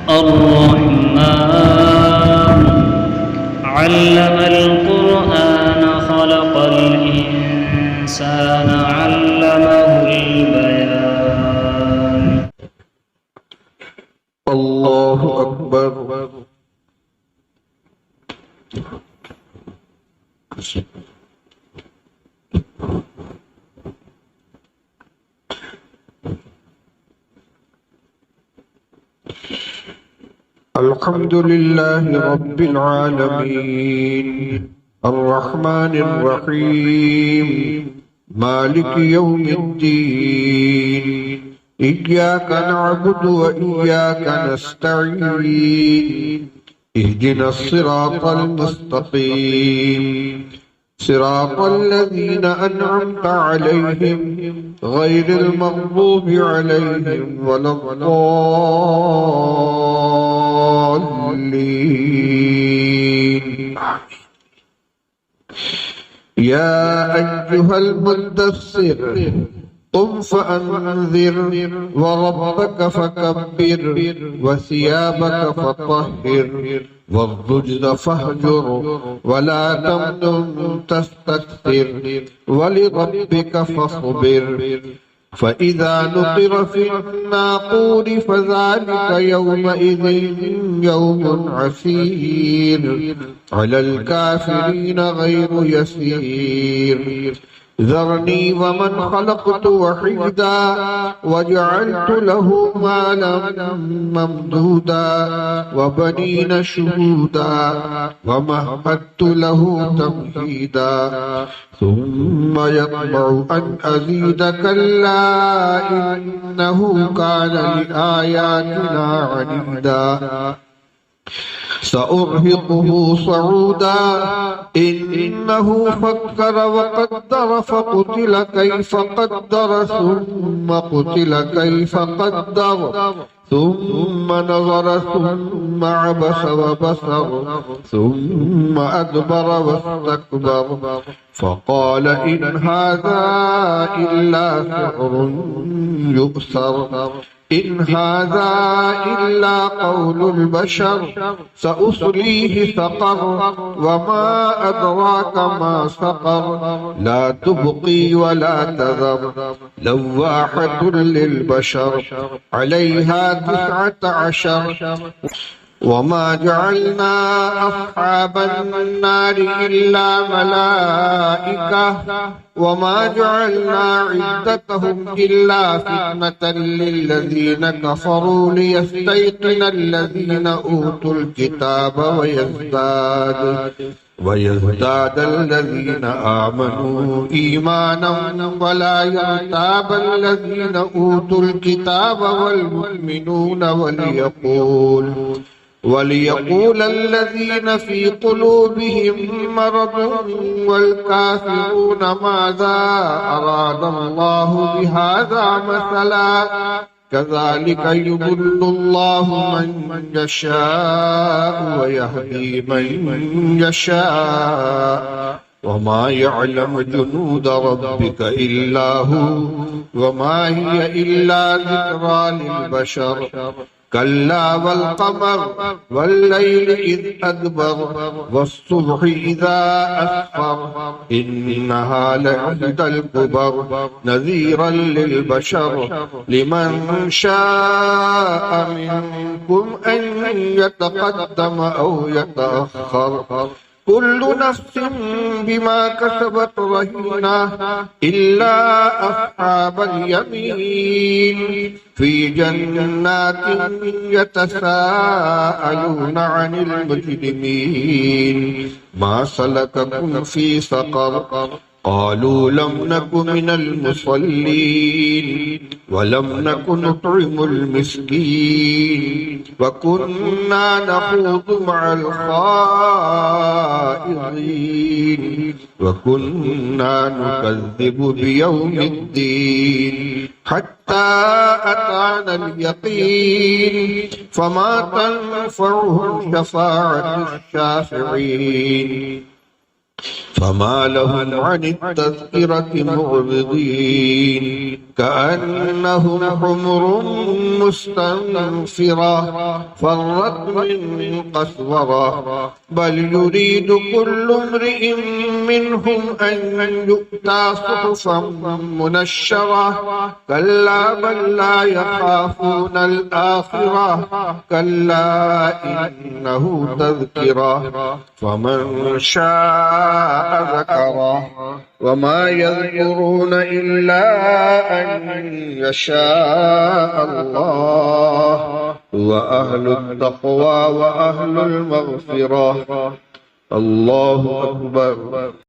الرحمن علم القرآن خلق الإنسان علمه البيان. الله أكبر. الحمد لله رب العالمين الرحمن الرحيم مالك يوم الدين إياك نعبد وإياك نستعين اهدنا الصراط المستقيم صراط الذين أنعمت عليهم غير المغضوب عليهم ولا الضالين. يا أيها المدثر قم فأنذر وربك فكبر وثيابك فطهر والرجز فاهجر ولا تمنن تستكثر ولربك فاصبر. فإذا نقر في الناقور فذلك يومئذ يوم عسير على الكافرين غير يسير. ذرني ومن خلقت وحيدا وجعلت له مالا ممدودا وبنين شهودا ومهدت له تمهيدا ثم يطمع أن أزيد كلا إنه كان لآياتنا عنيدا. سأرهقه صعودا إنه فكر وقدر فقتل كيف قدر ثم قتل كيف قدر ثم نظر ثم عبس وبصر ثم أدبر واستكبر فقال إن هذا إلا سحر يؤثر إن هذا إلا قول البشر سأصليه سقر وما أدراك ما سقر لا تبقي ولا تذر لواحة للبشر عليها 19 وما جعلنا أصحاب النار إلا ملائكة وما جعلنا عدتهم إلا فتنة للذين كفروا ليستيقن الذين أوتوا الكتاب ويزداد الذين آمنوا إيمانا ولا يرتاب الذين أوتوا الكتاب والمؤمنون وليقول الذين في قلوبهم مرض والكافرون ماذا أراد الله بهذا مثلا كذلك يضل الله من يشاء ويهدي من يشاء وما يعلم جنود ربك إلا هو وما هي إلا ذكرى للبشر. كلا والقمر والليل إذ أدبر والصبح إذا أسفر إنها لإحدى الكبر نذيرا للبشر لمن شاء منكم أن يتقدم أو يتأخر كل نفس بما كسبت رهينة إلا أصحاب اليمين في جنات يتساءلون عن المجرمين ما سلككم في سقر قالوا لم نك من المصلين ولم نك نطعم المسكين وكنا نخوض مع الخائضين وكنا نكذب بيوم الدين حتى أتانا اليقين فما تنفعهم شفاعة الشافعين. فما لهم عن التذكرة معرضين كأنهم حمر مستنفرة فرت من قسورة بل يريد كل امرئ منهم أن يؤتى صحفا منشرة كلا بل لا يخافون الآخرة كلا إنه تذكرة فمن شاء ذكره وما يذكرون إلا أن يشاء الله وأهل التقوى وأهل المغفرة الله أكبر.